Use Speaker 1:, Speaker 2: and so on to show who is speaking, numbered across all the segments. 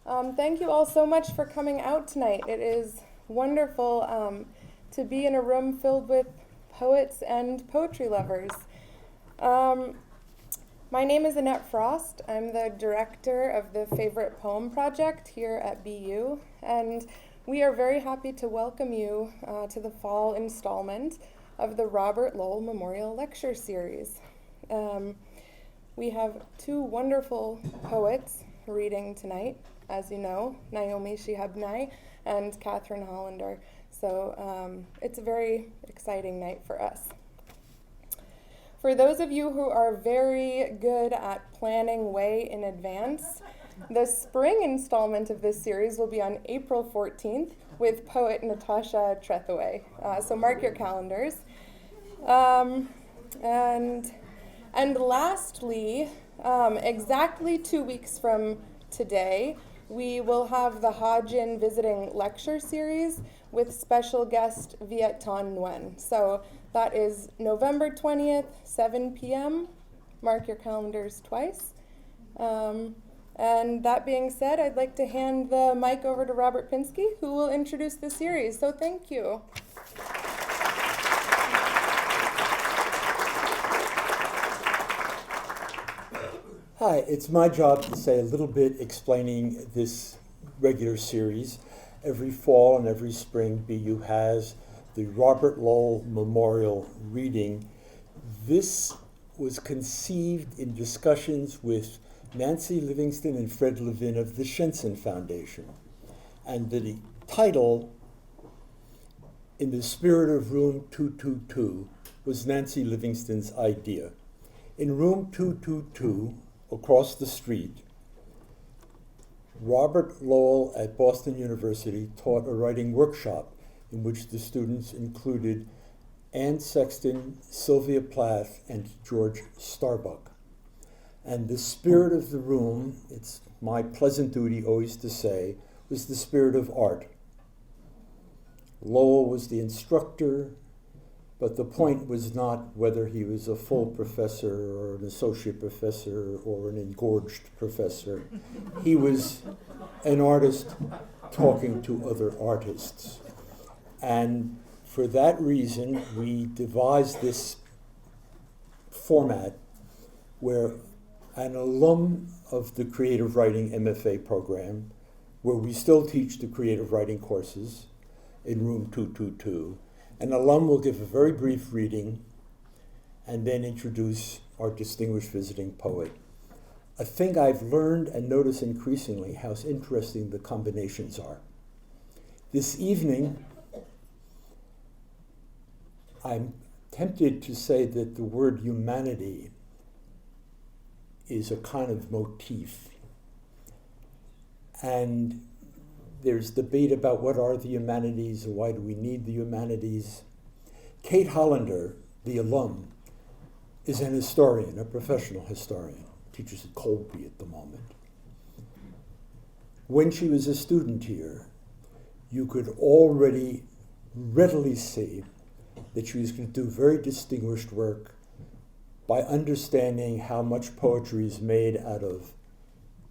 Speaker 1: Thank you all so much for coming out tonight. It is wonderful to be in a room filled with poets and poetry lovers. My name is Annette Frost. I'm the director of the Favorite Poem Project here at BU, and we are very happy to welcome you to the fall installment of the Robert Lowell Memorial Lecture Series. We have two wonderful poets reading tonight, as you know, Naomi, Shihab and Katherine, Hollander. So it's a very exciting night for us. For those of you who are very good at planning way in advance, the spring installment of this series will be on April 14th with poet Natasha Trethewey. So mark your calendars. And lastly, exactly 2 weeks from today, we will have the Hajin Visiting Lecture Series with special guest Viet Thanh Nguyen. So that is November 20th, 7 p.m. Mark your calendars twice. And that being said, I'd like to hand the mic over to Robert Pinsky, who will introduce the series. So thank you.
Speaker 2: Hi, it's my job to say a little bit explaining this regular series. Every fall and every spring, BU has the Robert Lowell Memorial Reading. This was conceived in discussions with Nancy Livingston and Fred Levin of the Shenson Foundation. And the title, In the Spirit of Room 222, was Nancy Livingston's idea. In room 222, across the street, Robert Lowell at Boston University taught a writing workshop in which the students included Anne Sexton, Sylvia Plath, and George Starbuck. And the spirit of the room, it's my pleasant duty always to say, was the spirit of art. Lowell was the instructor, but the point was not whether he was a full professor or an associate professor or an engorged professor. He was an artist talking to other artists. And for that reason, we devised this format where an alum of the creative writing MFA program, where we still teach the creative writing courses in room 222, an alum will give a very brief reading and then introduce our distinguished visiting poet. A thing I've learned and noticed increasingly how interesting the combinations are. This evening, I'm tempted to say that the word humanity is a kind of motif. And there's debate about what are the humanities and why do we need the humanities. Kate Hollander, the alum, is an historian, a professional historian, teaches at Colby at the moment. When she was a student here, you could already readily see that she was going to do very distinguished work by understanding how much poetry is made out of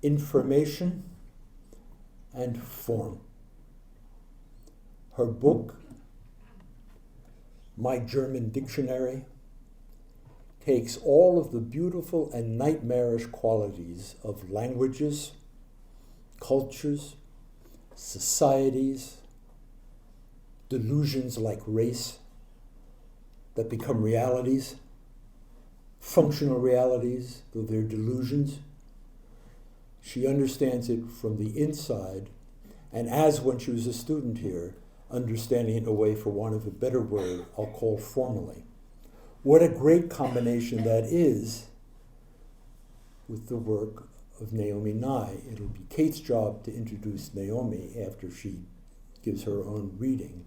Speaker 2: information and form. Her book, My German Dictionary, takes all of the beautiful and nightmarish qualities of languages, cultures, societies, delusions like race that become realities, functional realities, though they're delusions. She understands it from the inside, and as when she was a student here, understanding it in a way, for want of a better word, I'll call formally. What a great combination that is with the work of Naomi Nye. It'll be Kate's job to introduce Naomi after she gives her own reading.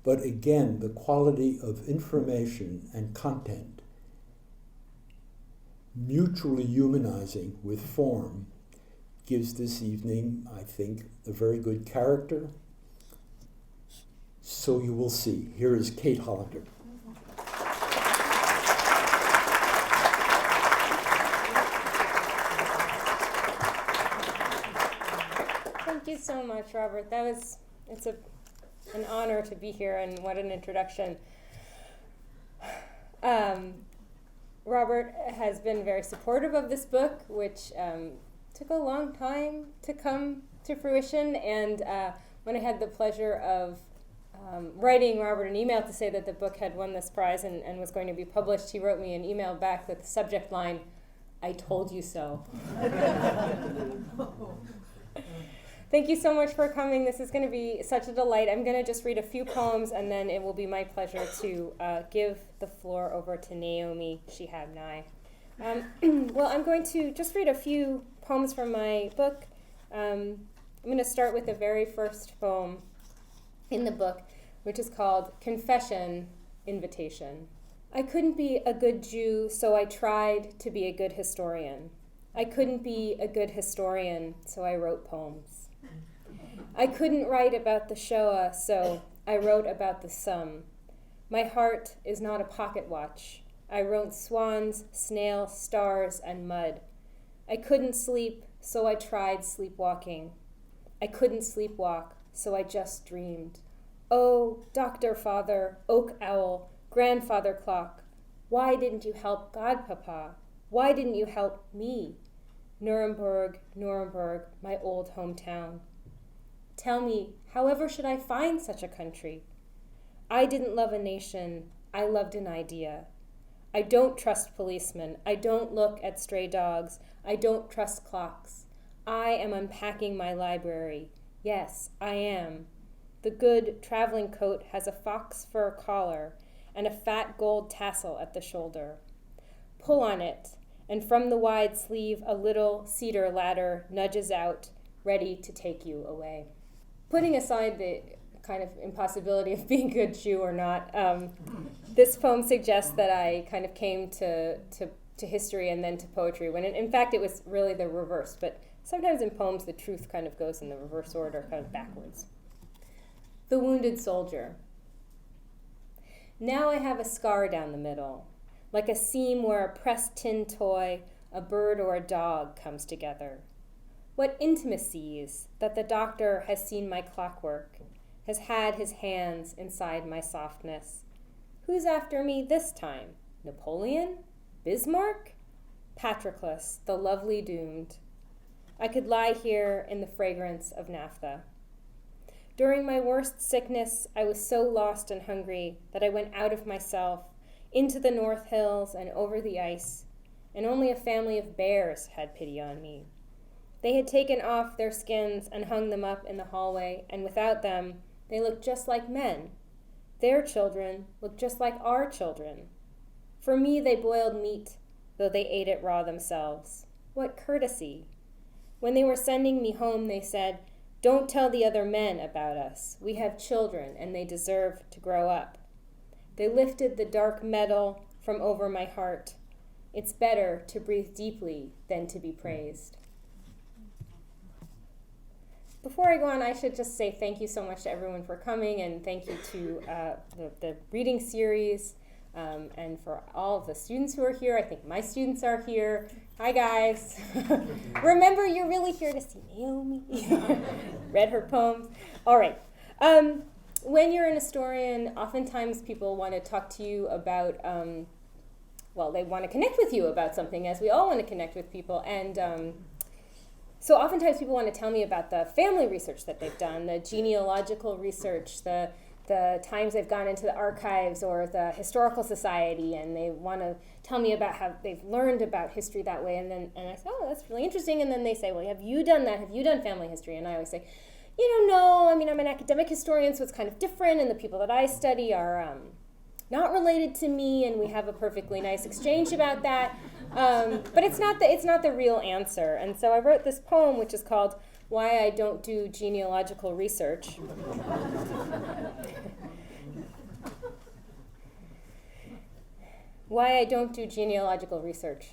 Speaker 2: But again, the quality of information and content mutually humanizing with form gives this evening, I think, a very good character. So you will see. Here is Kate Hollander.
Speaker 3: Thank you so much, Robert. It's an honor to be here, and what an introduction. Robert has been very supportive of this book, which took a long time to come to fruition, and when I had the pleasure of writing Robert an email to say that the book had won this prize and was going to be published, he wrote me an email back with the subject line, "I told you so." Thank you so much for coming. This is going to be such a delight. I'm going to just read a few poems, and then it will be my pleasure to give the floor over to Naomi, Shihab, and I. Well, I'm going to just read a few poems from my book. I'm going to start with the very first poem in the book, which is called Confession, Invitation. I couldn't be a good Jew, so I tried to be a good historian. I couldn't be a good historian, so I wrote poems. I couldn't write about the Shoah, so I wrote about the sum. My heart is not a pocket watch. I wrote swans, snails, stars, and mud. I couldn't sleep, so I tried sleepwalking. I couldn't sleepwalk, so I just dreamed. Oh, Dr. Father, Oak Owl, Grandfather Clock, why didn't you help Godpapa? Why didn't you help me? Nuremberg, Nuremberg, my old hometown. Tell me, however should I find such a country? I didn't love a nation, I loved an idea. I don't trust policemen, I don't look at stray dogs, I don't trust clocks. I am unpacking my library. Yes, I am. The good traveling coat has a fox fur collar and a fat gold tassel at the shoulder. Pull on it, and from the wide sleeve a little cedar ladder nudges out, ready to take you away. Putting aside the kind of impossibility of being a good Jew or not, this poem suggests that I kind of came to history and then to poetry, when in fact it was really the reverse. But sometimes in poems the truth kind of goes in the reverse order, kind of backwards. The Wounded Soldier. Now I have a scar down the middle, like a seam where a pressed tin toy, a bird or a dog comes together. What intimacies that the doctor has seen my clockwork, has had his hands inside my softness. Who's after me this time? Napoleon? Bismarck? Patroclus, the lovely doomed. I could lie here in the fragrance of naphtha. During my worst sickness, I was so lost and hungry that I went out of myself, into the North Hills and over the ice, and only a family of bears had pity on me. They had taken off their skins and hung them up in the hallway, and without them, they looked just like men. Their children looked just like our children. For me, they boiled meat, though they ate it raw themselves. What courtesy! When they were sending me home, they said, "Don't tell the other men about us. We have children, and they deserve to grow up." They lifted the dark metal from over my heart. It's better to breathe deeply than to be praised. Before I go on, I should just say thank you so much to everyone for coming, and thank you to the reading series, and for all of the students who are here. I think my students are here. Hi, guys. Remember, you're really here to see Naomi. Read her poems. All right. When you're an historian, oftentimes people want to talk to you about, they want to connect with you about something, as we all want to connect with people. And so oftentimes people want to tell me about the family research that they've done, the genealogical research, the times they've gone into the archives or the historical society, and they want to tell me about how they've learned about history that way. And I say, oh, that's really interesting. And then they say, well, have you done that? Have you done family history? And I always say, no. I mean, I'm an academic historian, so it's kind of different, and the people that I study are not related to me, and we have a perfectly nice exchange about that. But it's not the real answer. And so I wrote this poem, which is called "Why I Don't Do Genealogical Research." Why I don't do genealogical research.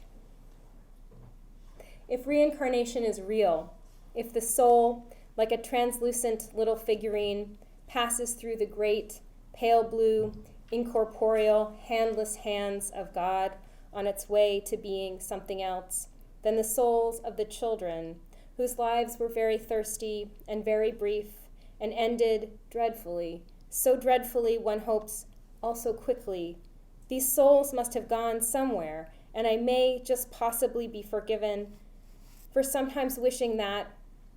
Speaker 3: If reincarnation is real, if the soul, like a translucent little figurine, passes through the great, pale blue, incorporeal, handless hands of God on its way to being something else, then the souls of the children, whose lives were very thirsty and very brief and ended dreadfully, so dreadfully one hopes also quickly. These souls must have gone somewhere, and I may just possibly be forgiven for sometimes wishing that,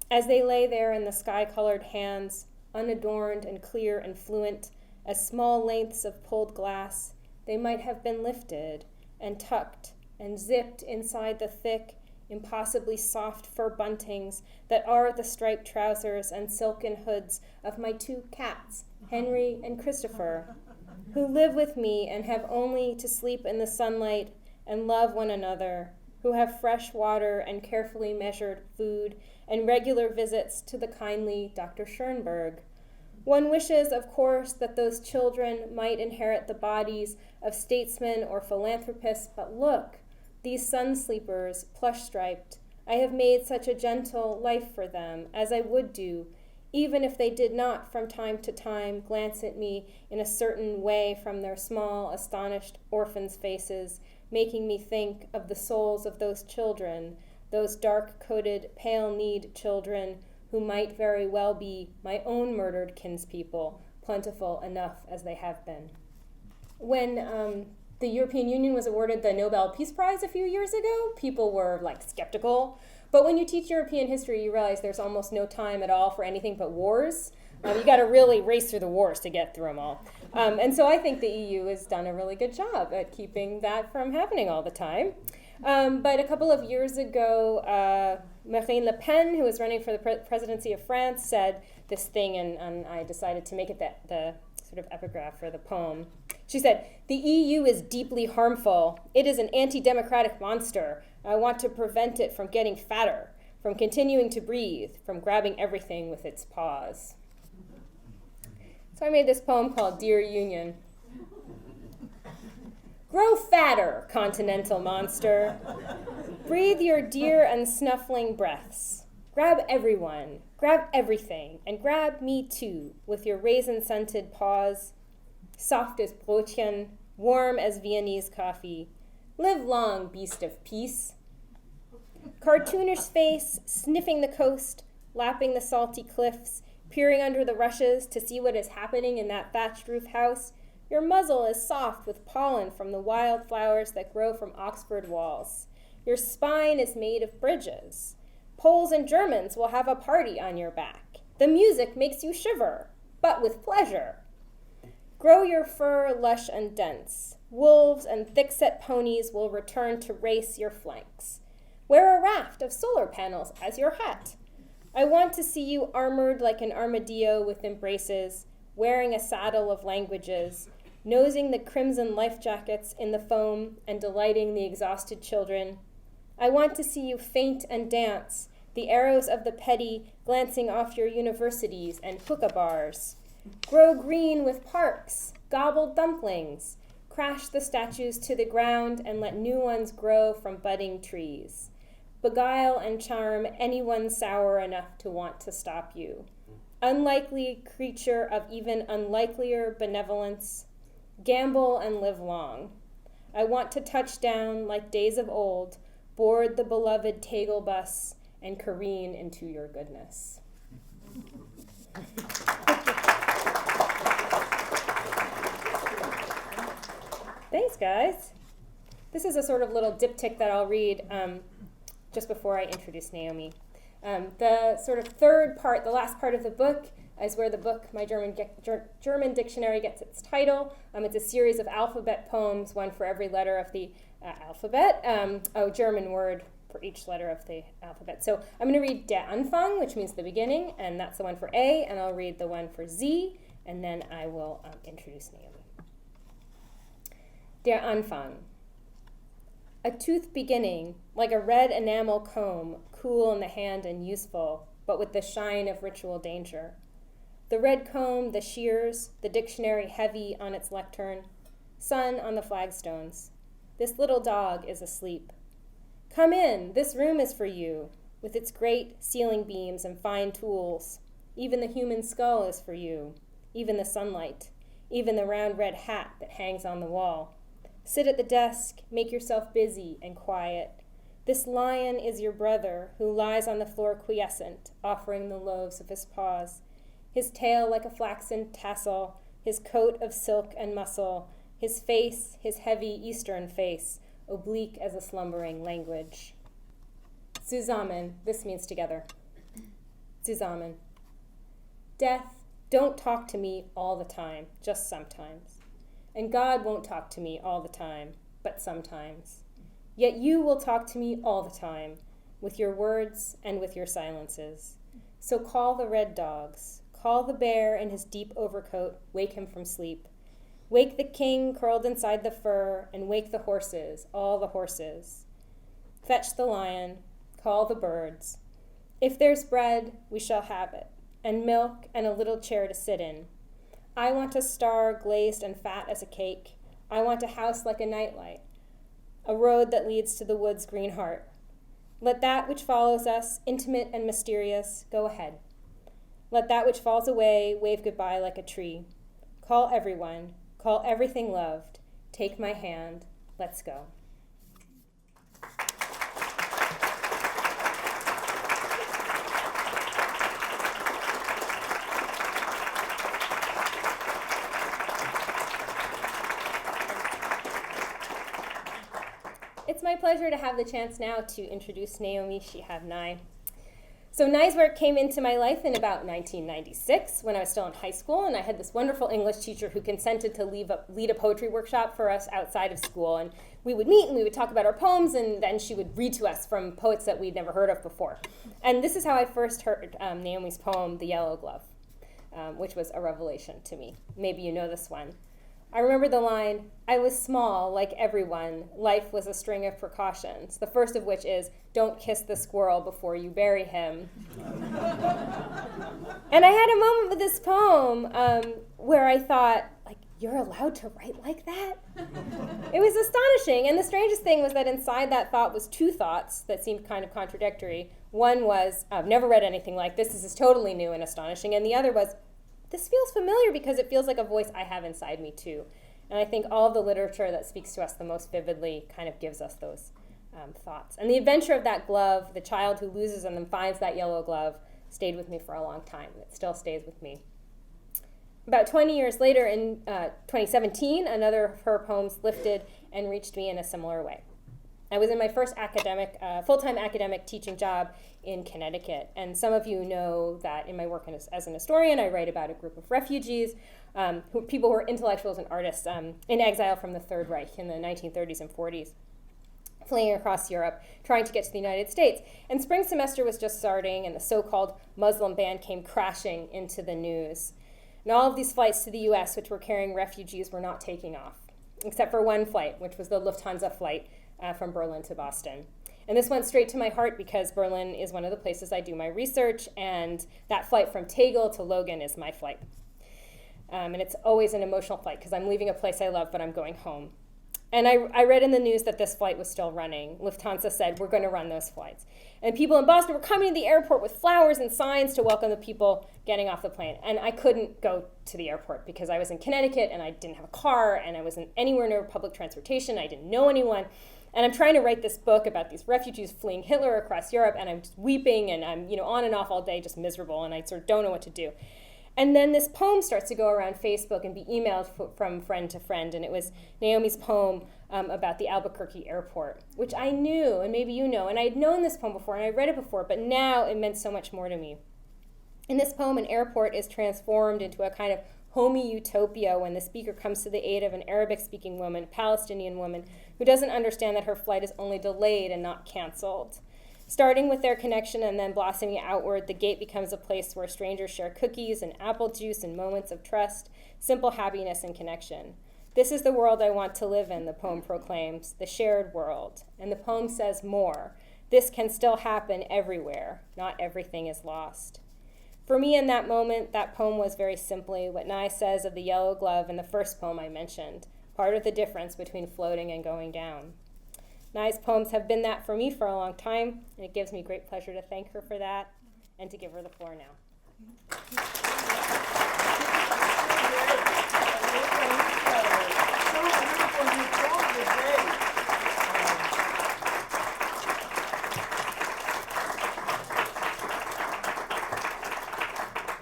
Speaker 3: as they lay there in the sky-colored hands, unadorned and clear and fluent, as small lengths of pulled glass, they might have been lifted and tucked and zipped inside the thick, impossibly soft fur buntings that are the striped trousers and silken hoods of my two cats, Henry and Christopher, who live with me and have only to sleep in the sunlight and love one another, who have fresh water and carefully measured food and regular visits to the kindly Dr. Schoenberg. One wishes, of course, that those children might inherit the bodies of statesmen or philanthropists, but look, these sun-sleepers, plush-striped, I have made such a gentle life for them, as I would do, even if they did not from time to time glance at me in a certain way from their small, astonished orphans' faces, making me think of the souls of those children, those dark-coated, pale-kneed children who might very well be my own murdered kinspeople, plentiful enough as they have been. When the European Union was awarded the Nobel Peace Prize a few years ago, people were skeptical. But when you teach European history, you realize there's almost no time at all for anything but wars. You got to really race through the wars to get through them all. And so I think the EU has done a really good job at keeping that from happening all the time. But a couple of years ago, Marine Le Pen, who was running for the presidency of France, said this thing, and I decided to make it the sort of epigraph for the poem. She said, "The EU is deeply harmful. It is an anti-democratic monster. I want to prevent it from getting fatter, from continuing to breathe, from grabbing everything with its paws." So I made this poem called Dear Union. Grow fatter, continental monster. Breathe your dear and snuffling breaths. Grab everyone, grab everything, and grab me too, with your raisin-scented paws. Soft as Brötchen, warm as Viennese coffee. Live long, beast of peace. Cartoonish face, sniffing the coast, lapping the salty cliffs, peering under the rushes to see what is happening in that thatched roof house. Your muzzle is soft with pollen from the wild flowers that grow from Oxford walls. Your spine is made of bridges. Poles and Germans will have a party on your back. The music makes you shiver, but with pleasure. Grow your fur lush and dense. Wolves and thick-set ponies will return to race your flanks. Wear a raft of solar panels as your hat. I want to see you armored like an armadillo with embraces, wearing a saddle of languages, nosing the crimson life jackets in the foam and delighting the exhausted children. I want to see you faint and dance, the arrows of the petty glancing off your universities and hookah bars. Grow green with parks, gobble dumplings, crash the statues to the ground and let new ones grow from budding trees. Beguile and charm anyone sour enough to want to stop you. Unlikely creature of even unlikelier benevolence, gamble and live long. I want to touch down like days of old, board the beloved Tegel bus, and careen into your goodness. Thanks, guys. This is a sort of little diptych that I'll read just before I introduce Naomi. The sort of third part, the last part of the book, is where the book, my German dictionary, gets its title. It's a series of alphabet poems, one for every letter of the alphabet, a German word for each letter of the alphabet. So I'm going to read Der Anfang, which means the beginning, and that's the one for A, and I'll read the one for Z, and then I will introduce Naomi. Der Anfang. A tooth beginning, like a red enamel comb, cool in the hand and useful, but with the shine of ritual danger. The red comb, the shears, the dictionary heavy on its lectern, sun on the flagstones. This little dog is asleep. Come in, this room is for you, with its great ceiling beams and fine tools. Even the human skull is for you, even the sunlight, even the round red hat that hangs on the wall. Sit at the desk, make yourself busy and quiet. This lion is your brother, who lies on the floor quiescent, offering the loaves of his paws. His tail like a flaxen tassel, his coat of silk and muscle, his face, his heavy eastern face, oblique as a slumbering language. Zusammen, this means together. Zusammen. Death, don't talk to me all the time, just sometimes. And God won't talk to me all the time, but sometimes. Yet you will talk to me all the time, with your words and with your silences. So call the red dogs, call the bear in his deep overcoat, wake him from sleep. Wake the king curled inside the fur, and wake the horses, all the horses. Fetch the lion, call the birds. If there's bread, we shall have it, and milk and a little chair to sit in. I want a star glazed and fat as a cake. I want a house like a nightlight, a road that leads to the wood's green heart. Let that which follows us, intimate and mysterious, go ahead. Let that which falls away wave goodbye like a tree. Call everyone, call everything loved. Take my hand, let's go. It's my pleasure to have the chance now to introduce Naomi Shihab Nye. So Nye's work came into my life in about 1996 when I was still in high school, and I had this wonderful English teacher who consented to lead a poetry workshop for us outside of school. And we would meet and we would talk about our poems, and then she would read to us from poets that we'd never heard of before. And this is how I first heard Naomi's poem, The Yellow Glove, which was a revelation to me. Maybe you know this one. I remember the line, I was small, like everyone. Life was a string of precautions, the first of which is, don't kiss the squirrel before you bury him. And I had a moment with this poem where I thought, like, you're allowed to write like that? It was astonishing. And the strangest thing was that inside that thought was two thoughts that seemed kind of contradictory. One was, I've never read anything like this. This is totally new and astonishing. And the other was, this feels familiar because it feels like a voice I have inside me too. And I think all of the literature that speaks to us the most vividly kind of gives us those thoughts. And the adventure of that glove, the child who loses and then finds that yellow glove, stayed with me for a long time. It still stays with me. About 20 years later, in 2017, another of her poems lifted and reached me in a similar way. I was in my first full-time academic teaching job in Connecticut. And some of you know that in my work as an historian, I write about a group of refugees, people who are intellectuals and artists in exile from the Third Reich in the 1930s and 40s, fleeing across Europe, trying to get to the United States. And spring semester was just starting, and the so-called Muslim ban came crashing into the news. And all of these flights to the U.S., which were carrying refugees, were not taking off, except for one flight, which was the Lufthansa flight from Berlin to Boston. And this went straight to my heart because Berlin is one of the places I do my research, and that flight from Tegel to Logan is my flight. And it's always an emotional flight because I'm leaving a place I love, but I'm going home. And I read in the news that this flight was still running. Lufthansa said, we're going to run those flights. And people in Boston were coming to the airport with flowers and signs to welcome the people getting off the plane. And I couldn't go to the airport because I was in Connecticut and I didn't have a car and I wasn't anywhere near public transportation. I didn't know anyone. And I'm trying to write this book about these refugees fleeing Hitler across Europe, and I'm just weeping, and I'm on and off all day, just miserable, and I sort of don't know what to do. And then this poem starts to go around Facebook and be emailed from friend to friend, and it was Naomi's poem about the Albuquerque airport, which I knew, and maybe you know, and I had known this poem before, and I read it before, but now it meant so much more to me. In this poem, an airport is transformed into a kind of homey utopia when the speaker comes to the aid of an Arabic-speaking woman, a Palestinian woman, who doesn't understand that her flight is only delayed and not canceled. Starting with their connection and then blossoming outward, the gate becomes a place where strangers share cookies and apple juice and moments of trust, simple happiness and connection. This is the world I want to live in, the poem proclaims, the shared world. And the poem says more. This can still happen everywhere. Not everything is lost. For me in that moment, that poem was very simply what Nye says of the yellow glove in the first poem I mentioned, part of the difference between floating and going down. Nye's poems have been that for me for a long time, and it gives me great pleasure to thank her for that and to give her the floor now.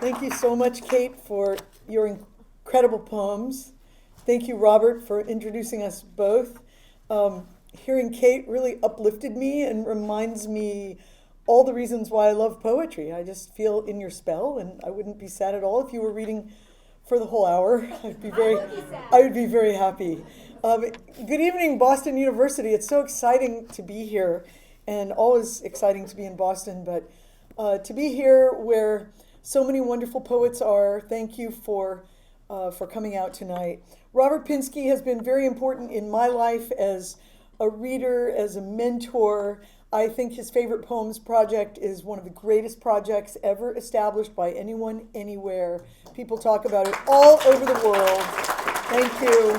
Speaker 4: Thank you so much, Kate, for your incredible poems. Thank you, Robert, for introducing us both. Hearing Kate really uplifted me and reminds me all the reasons why I love poetry. I just feel in your spell, and I wouldn't be sad at all if you were reading for the whole hour. I would be very happy. Good evening, Boston University. It's so exciting to be here, and always exciting to be in Boston, but to be here where so many wonderful poets are. Thank you for coming out tonight. Robert Pinsky has been very important in my life as a reader, as a mentor. I think his Favorite Poems project is one of the greatest projects ever established by anyone, anywhere. People talk about it all over the world. Thank you.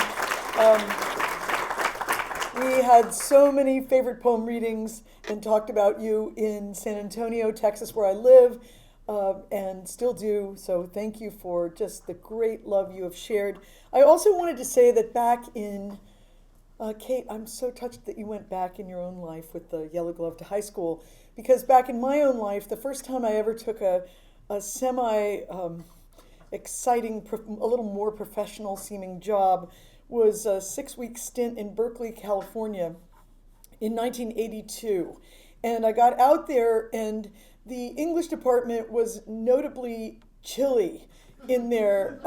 Speaker 4: We had so many favorite poem readings and talked about you in San Antonio, Texas, where I live, and still do. So thank you for just the great love you have shared. I also wanted to say that back in Kate, I'm so touched that you went back in your own life with the Yellow Glove to high school, because back in my own life, the first time I ever took a exciting, a little more professional seeming job was a 6-week stint in Berkeley, California in 1982. And I got out there, and the English department was notably chilly in their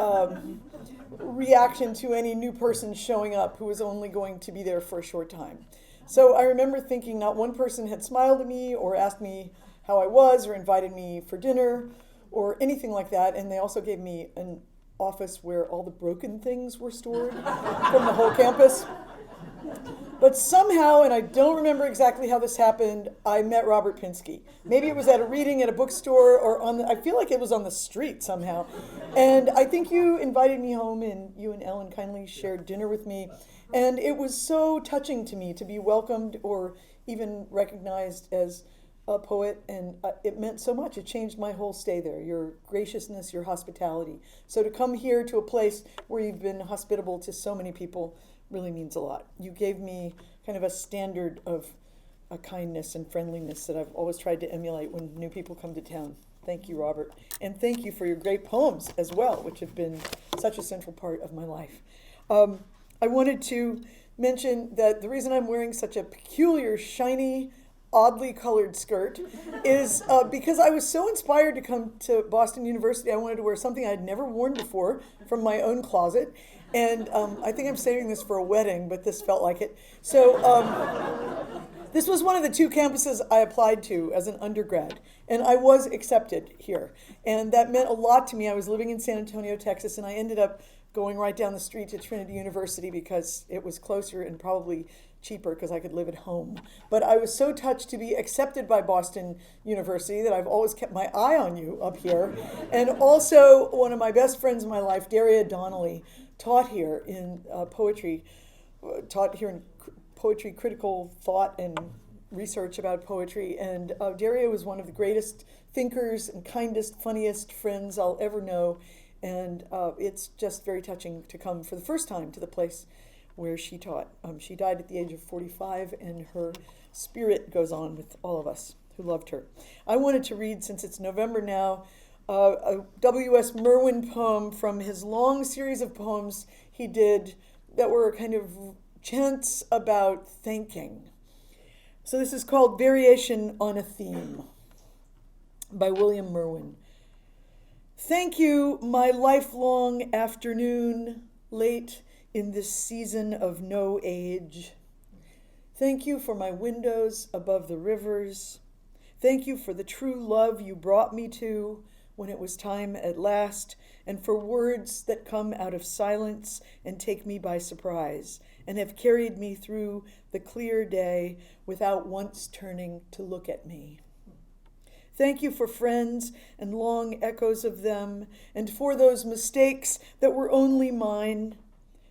Speaker 4: reaction to any new person showing up who was only going to be there for a short time. So I remember thinking not one person had smiled at me or asked me how I was or invited me for dinner or anything like that. And they also gave me an office where all the broken things were stored from the whole campus. But somehow, and I don't remember exactly how this happened, I met Robert Pinsky. Maybe it was at a reading at a bookstore or I feel like it was on the street somehow. And I think you invited me home, and you and Ellen kindly shared dinner with me. And it was so touching to me to be welcomed or even recognized as a poet, and it meant so much. It changed my whole stay there, your graciousness, your hospitality. So to come here to a place where you've been hospitable to so many people really means a lot. You gave me kind of a standard of a kindness and friendliness that I've always tried to emulate when new people come to town. Thank you, Robert. And thank you for your great poems as well, which have been such a central part of my life. I wanted to mention that the reason I'm wearing such a peculiar, shiny, oddly colored skirt is because I was so inspired to come to Boston University. I wanted to wear something I'd never worn before from my own closet. And I think I'm saving this for a wedding, but this felt like it. So this was one of the 2 campuses I applied to as an undergrad, and I was accepted here. And that meant a lot to me. I was living in San Antonio, Texas, and I ended up going right down the street to Trinity University because it was closer and probably cheaper because I could live at home. But I was so touched to be accepted by Boston University that I've always kept my eye on you up here. And also, one of my best friends in my life, Daria Donnelly, taught here in poetry critical thought and research about poetry. And Daria was one of the greatest thinkers and kindest, funniest friends I'll ever know. And it's just very touching to come for the first time to the place where she taught. She died at the age of 45, and her spirit goes on with all of us who loved her. I wanted to read, since it's November now, a W.S. Merwin poem from his long series of poems he did that were kind of chants about thanking. So this is called Variation on a Theme by William Merwin. Thank you, my lifelong afternoon, late in this season of no age. Thank you for my windows above the rivers. Thank you for the true love you brought me to when it was time at last, and for words that come out of silence and take me by surprise, and have carried me through the clear day without once turning to look at me. Thank you for friends and long echoes of them, and for those mistakes that were only mine,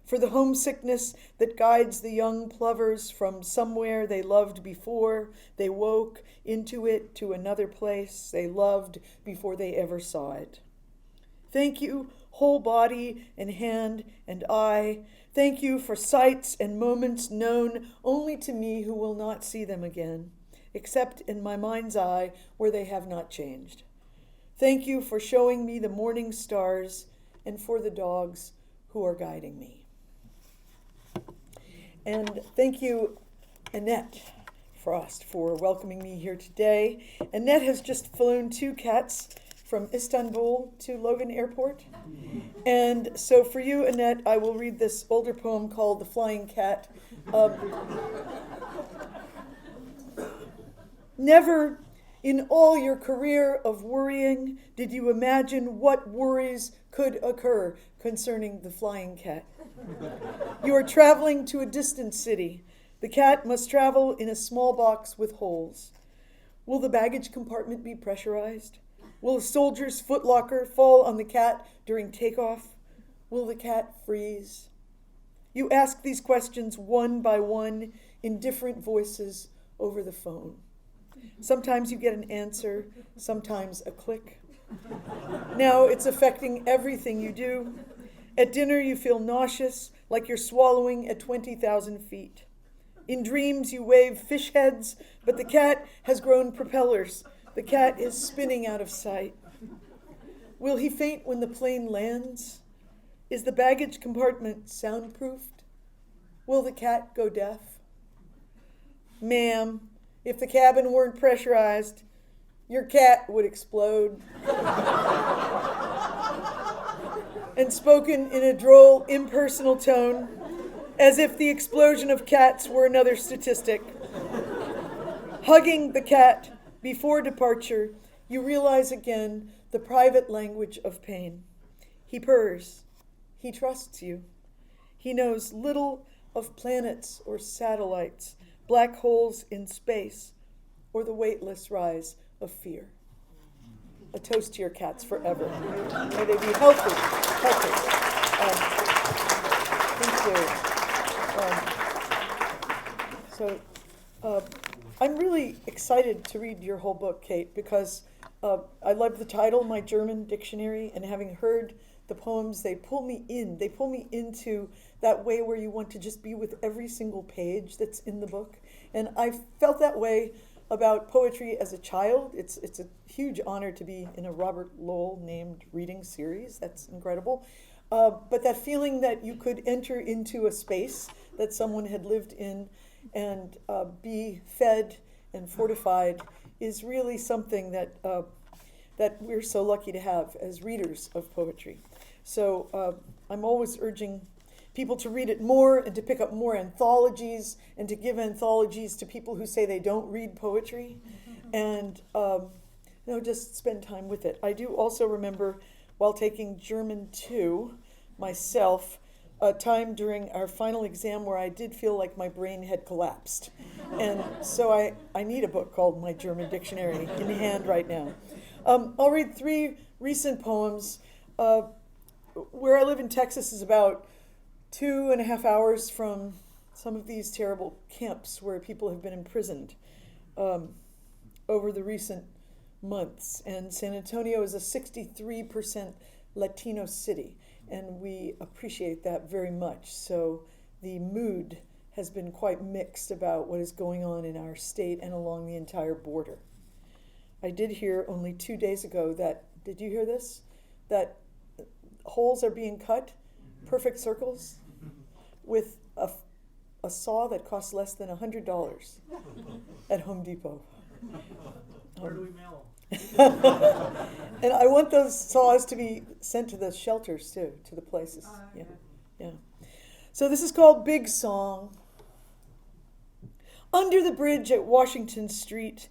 Speaker 4: for the homesickness that guides the young plovers from somewhere they loved before they woke into it to another place they loved before they ever saw it. Thank you, whole body and hand and eye. Thank you for sights and moments known only to me who will not see them again, except in my mind's eye where they have not changed. Thank you for showing me the morning stars and for the dogs who are guiding me. And thank you, Annette Frost, for welcoming me here today. Annette has just flown 2 cats from Istanbul to Logan Airport. And so for you, Annette, I will read this older poem called The Flying Cat. Never in all your career of worrying did you imagine what worries could occur concerning the flying cat. You are traveling to a distant city. The cat must travel in a small box with holes. Will the baggage compartment be pressurized? Will a soldier's footlocker fall on the cat during takeoff? Will the cat freeze? You ask these questions one by one in different voices over the phone. Sometimes you get an answer, sometimes a click. Now it's affecting everything you do. At dinner you feel nauseous, like you're swallowing at 20,000 feet. In dreams you wave fish heads, but the cat has grown propellers. The cat is spinning out of sight. Will he faint when the plane lands? Is the baggage compartment soundproofed? Will the cat go deaf? Ma'am, if the cabin weren't pressurized, your cat would explode. And spoken in a droll, impersonal tone, as if the explosion of cats were another statistic. Hugging the cat before departure, you realize again the private language of pain. He purrs. He trusts you. He knows little of planets or satellites, black holes in space, or the weightless rise of fear. A toast to your cats forever. May they be healthy. Thank you. I'm really excited to read your whole book, Kate, because I love the title, My German Dictionary, and having heard the poems, they pull me in. They pull me into that way where you want to just be with every single page that's in the book. And I felt that way about poetry as a child. It's a huge honor to be in a Robert Lowell named reading series. That's incredible. But that feeling that you could enter into a space that someone had lived in and be fed and fortified is really something that that we're so lucky to have as readers of poetry. So I'm always urging people to read it more and to pick up more anthologies and to give anthologies to people who say they don't read poetry and just spend time with it. I do also remember while taking German 2 myself, a time during our final exam where I did feel like my brain had collapsed. And so I need a book called My German Dictionary in hand right now. I'll read 3 recent poems. Where I live in Texas is about 2.5 hours from some of these terrible camps where people have been imprisoned over the recent months. And San Antonio is a 63% Latino city, and we appreciate that very much. So the mood has been quite mixed about what is going on in our state and along the entire border. I did hear only 2 days ago that, did you hear this? That holes are being cut, perfect circles, with a saw that costs less than $100 at Home Depot.
Speaker 5: Where do we mail them?
Speaker 4: And I want those saws to be sent to the shelters too, to the places. Yeah. So this is called Big Song. Under the bridge at Washington Street,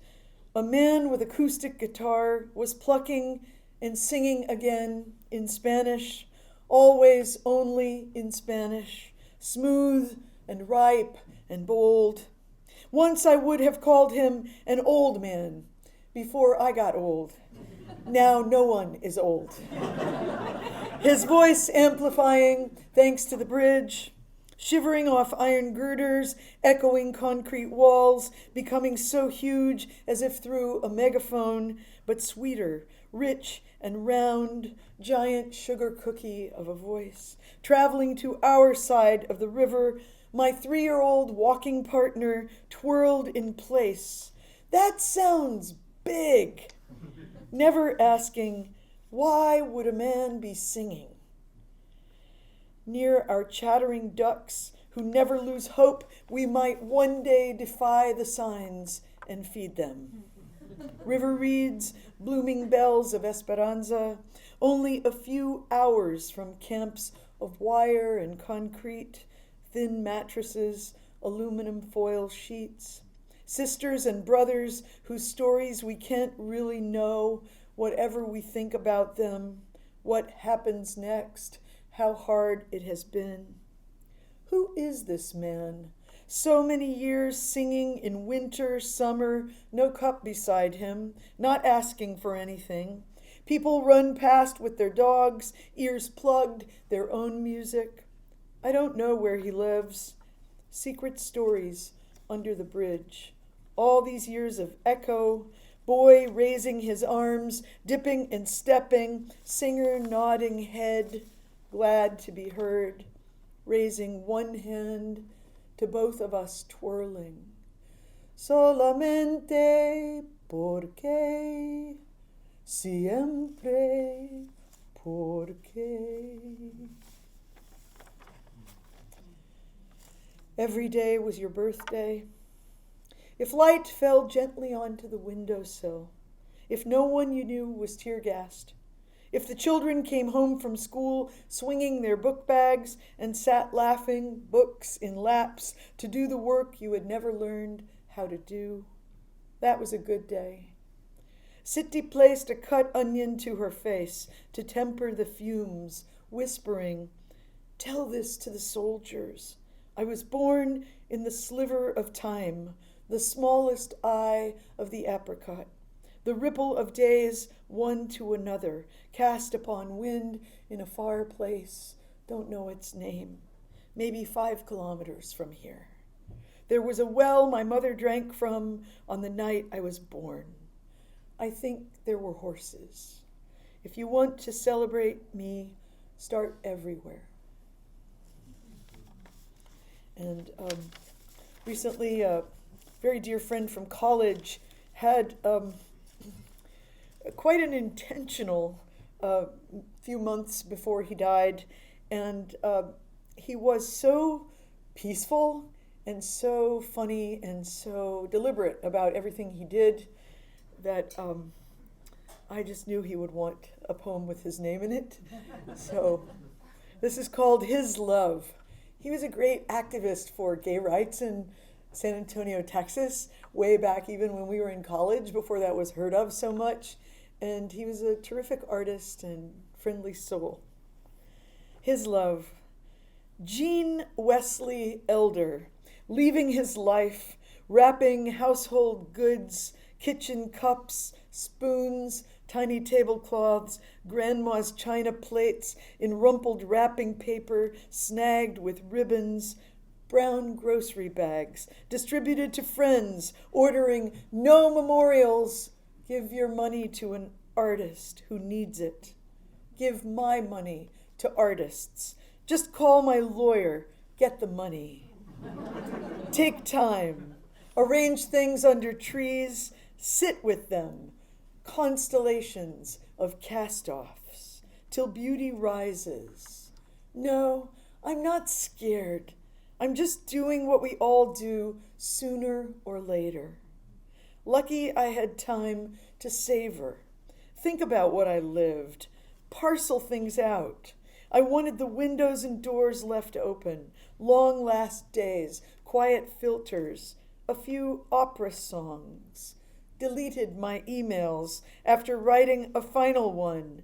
Speaker 4: a man with acoustic guitar was plucking and singing again in Spanish, always only in Spanish, smooth and ripe and bold. Once I would have called him an old man before I got old. Now no one is old. His voice amplifying thanks to the bridge, shivering off iron girders, echoing concrete walls, becoming so huge as if through a megaphone, but sweeter, rich and round, giant sugar cookie of a voice. Traveling to our side of the river, my 3-year-old walking partner twirled in place. That sounds big. never asking, why would a man be singing? Near our chattering ducks who never lose hope, we might one day defy the signs and feed them. River reeds, blooming bells of Esperanza, only a few hours from camps of wire and concrete, thin mattresses, aluminum foil sheets. Sisters and brothers whose stories we can't really know, whatever we think about them, what happens next, how hard it has been. Who is this man? So many years singing in winter, summer, no cup beside him, not asking for anything. People run past with their dogs, ears plugged, their own music. I don't know where he lives. Secret stories under the bridge. All these years of echo, boy raising his arms, dipping and stepping, singer nodding head, glad to be heard, raising one hand to both us twirling. Solamente porque, siempre porque. Every day was your birthday. If light fell gently onto the windowsill, if no one you knew was tear-gassed, if the children came home from school swinging their book bags and sat laughing, books in laps, to do the work you had never learned how to do, that was a good day. Siti placed a cut onion to her face to temper the fumes, whispering, "Tell this to the soldiers. I was born in the sliver of time, the smallest eye of the apricot, the ripple of days one to another, cast upon wind in a far place, don't know its name, maybe 5 kilometers from here. There was a well my mother drank from on the night I was born. I think there were horses. If you want to celebrate me, start everywhere." And recently, a very dear friend from college had quite an intentional few months before he died, and he was so peaceful and so funny and so deliberate about everything he did that I just knew he would want a poem with his name in it. So this is called His Love. He was a great activist for gay rights in San Antonio, Texas, way back even when we were in college, before that was heard of so much. And he was a terrific artist and friendly soul. His Love. Gene Wesley Elder, leaving his life, wrapping household goods, kitchen cups, spoons, tiny tablecloths, grandma's china plates in rumpled wrapping paper, snagged with ribbons, brown grocery bags, distributed to friends, ordering no memorials. Give your money to an artist who needs it. Give my money to artists. Just call my lawyer, get the money. Take time. Arrange things under trees. Sit with them. Constellations of cast-offs till beauty rises. No, I'm not scared. I'm just doing what we all do sooner or later. Lucky I had time to savor. Think about what I lived. Parcel things out. I wanted the windows and doors left open. Long last days, quiet filters, a few opera songs. Deleted my emails after writing a final one.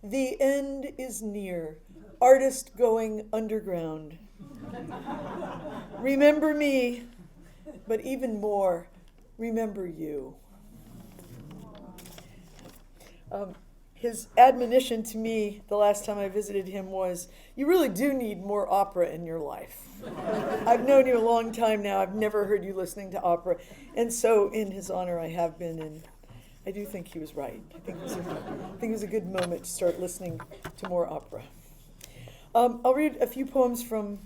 Speaker 4: The end is near. Artist going underground. Remember me, but even more, remember you. His admonition to me the last time I visited him was, you really do need more opera in your life. I've known you a long time now. I've never heard you listening to opera. And so in his honor, I have been, and I do think he was right. I think it was a good moment to start listening to more opera. I'll read a few poems from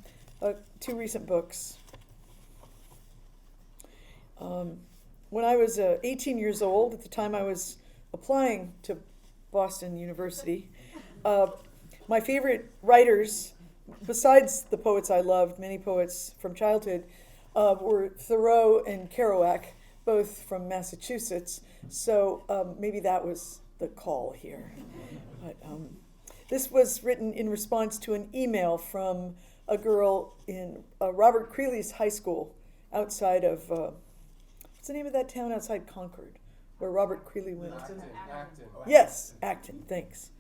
Speaker 4: 2 recent books. When I was 18 years old, at the time I was applying to Boston University. My favorite writers, besides the poets I loved, many poets from childhood, were Thoreau and Kerouac, both from Massachusetts. So maybe that was the call here. But this was written in response to an email from a girl in Robert Creeley's high school outside of, what's the name of that town outside Concord, where Robert Creeley went?
Speaker 6: Acton.
Speaker 4: Yes, Acton, thanks.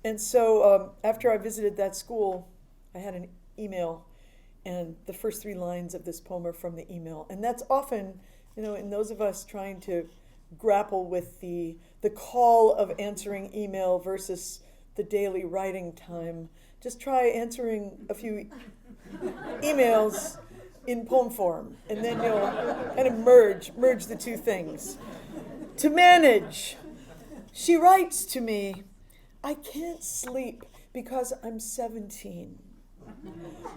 Speaker 4: And so after I visited that school, I had an email, and the first 3 lines of this poem are from the email. And that's often, in those of us trying to grapple with the call of answering email versus the daily writing time, just try answering a few emails in poem form, and then you'll kind of merge the two things. To manage, she writes to me, I can't sleep because I'm 17.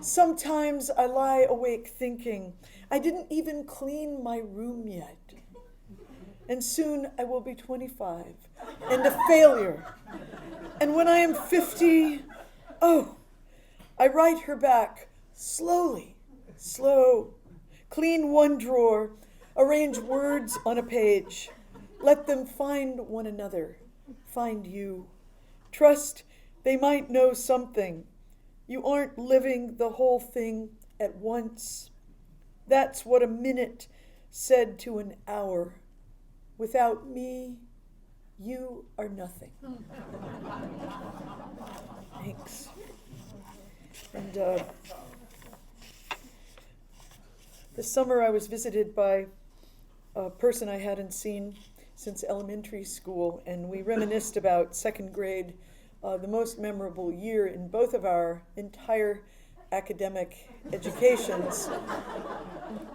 Speaker 4: Sometimes I lie awake thinking, I didn't even clean my room yet. And soon I will be 25 and a failure. And when I am 50, I write her back slowly, slow. Clean one drawer, arrange words on a page. Let them find one another, find you. Trust they might know something. You aren't living the whole thing at once. That's what a minute said to an hour. Without me, you are nothing. Thanks. And this summer I was visited by a person I hadn't seen since elementary school, and we reminisced about second grade, the most memorable year in both of our entire academic educations,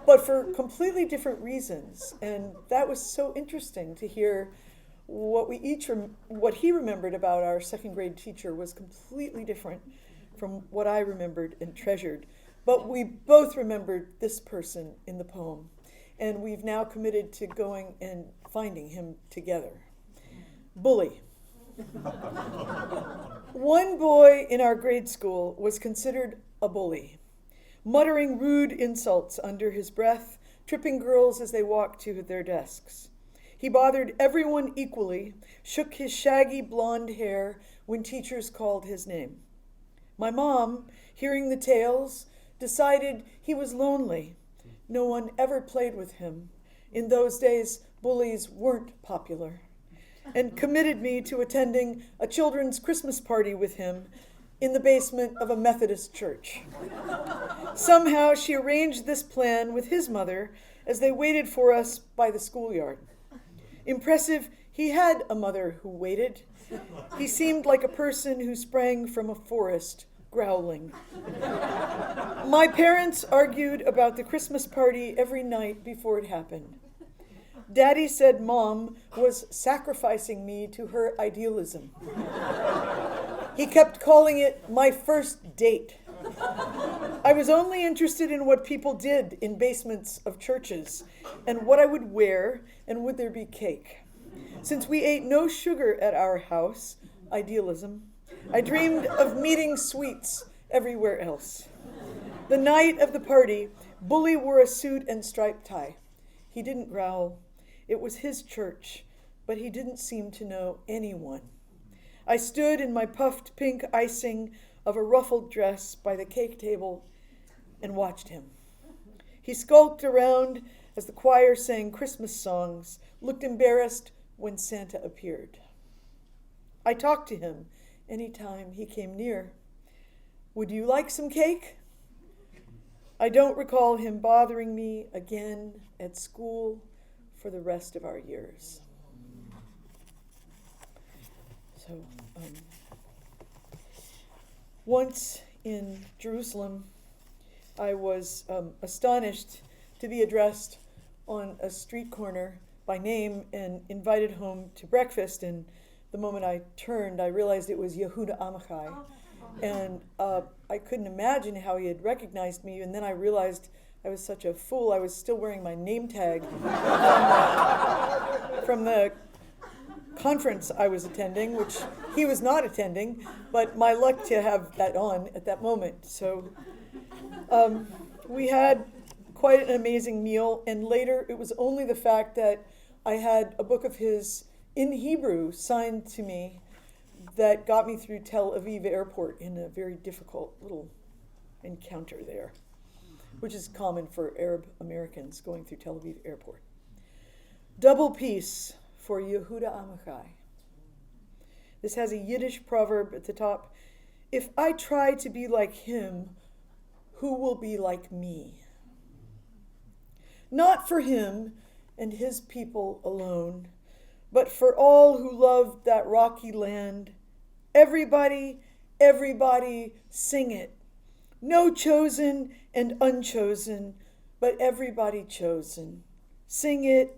Speaker 4: but for completely different reasons. And that was so interesting to hear what he remembered about our second grade teacher was completely different from what I remembered and treasured. But we both remembered this person in the poem, and we've now committed to going and finding him together. Bully. One boy in our grade school was considered a bully, muttering rude insults under his breath, tripping girls as they walked to their desks. He bothered everyone equally, shook his shaggy blonde hair when teachers called his name. My mom, hearing the tales, decided he was lonely. No one ever played with him. In those days, bullies weren't popular, and committed me to attending a children's Christmas party with him in the basement of a Methodist church. Somehow she arranged this plan with his mother as they waited for us by the schoolyard. Impressive, he had a mother who waited. He seemed like a person who sprang from a forest, growling. My parents argued about the Christmas party every night before it happened. Daddy said Mom was sacrificing me to her idealism. He kept calling it my first date. I was only interested in what people did in basements of churches and what I would wear and would there be cake. Since we ate no sugar at our house, idealism, I dreamed of meeting sweets everywhere else. The night of the party, Bully wore a suit and striped tie. He didn't growl. It was his church, but he didn't seem to know anyone. I stood in my puffed pink icing of a ruffled dress by the cake table and watched him. He skulked around as the choir sang Christmas songs, looked embarrassed when Santa appeared. I talked to him anytime he came near. Would you like some cake? I don't recall him bothering me again at school for the rest of our years. So, once in Jerusalem, I was astonished to be addressed on a street corner by name and invited home to breakfast. And the moment I turned, I realized it was Yehuda Amichai. And I couldn't imagine how he had recognized me. And then I realized I was such a fool. I was still wearing my name tag from the conference I was attending, which he was not attending, but my luck to have that on at that moment. So we had quite an amazing meal, and later it was only the fact that I had a book of his in Hebrew signed to me that got me through Tel Aviv airport in a very difficult little encounter there, which is common for Arab Americans going through Tel Aviv airport. Double peace for Yehuda Amichai. This has a Yiddish proverb at the top. If I try to be like him, who will be like me? Not for him and his people alone, but for all who loved that rocky land. Everybody, everybody, sing it. No chosen and unchosen, but everybody chosen. Sing it.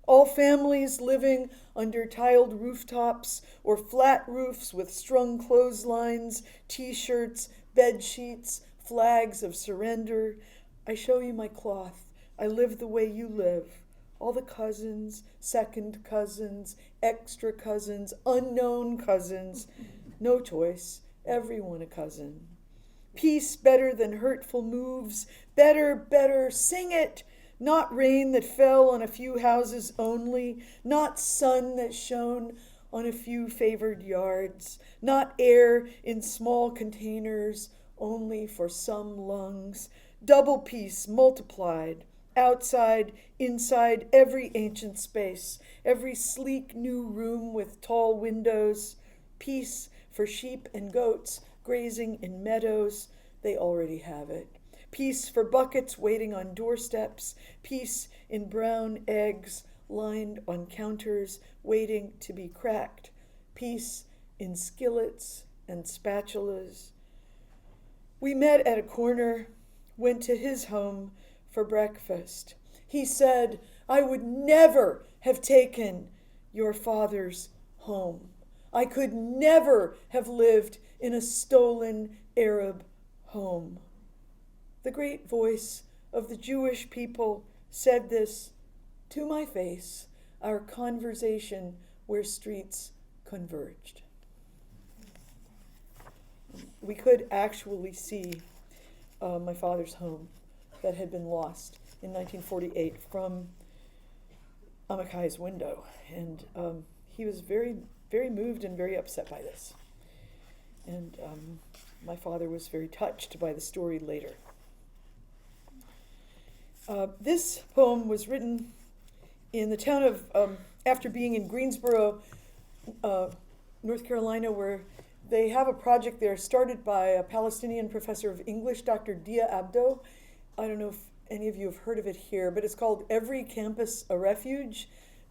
Speaker 4: All families living under tiled rooftops or flat roofs with strung clotheslines, t-shirts, bed sheets, flags of surrender. I show you my cloth. I live the way you live. All the cousins, second cousins, extra cousins, unknown cousins. No choice. Everyone a cousin. Peace better than hurtful moves. Better, better, sing it. Not rain that fell on a few houses only, not sun that shone on a few favored yards, not air in small containers only for some lungs. Double peace multiplied, outside, inside every ancient space, every sleek new room with tall windows. Peace for sheep and goats grazing in meadows, they already have it. Peace for buckets waiting on doorsteps, peace in brown eggs lined on counters waiting to be cracked, peace in skillets and spatulas. We met at a corner, went to his home for breakfast. He said, I would never have taken your father's home. I could never have lived in a stolen Arab home. The great voice of the Jewish people said this to my face, our conversation where streets converged. We could actually see my father's home that had been lost in 1948 from Amichai's window. And he was very, very moved and very upset by this. And my father was very touched by the story later. This poem was written in the town of, after being in Greensboro, North Carolina, where they have a project there started by a Palestinian professor of English, Dr. Dia Abdo. I don't know if any of you have heard of it here, but it's called Every Campus a Refuge.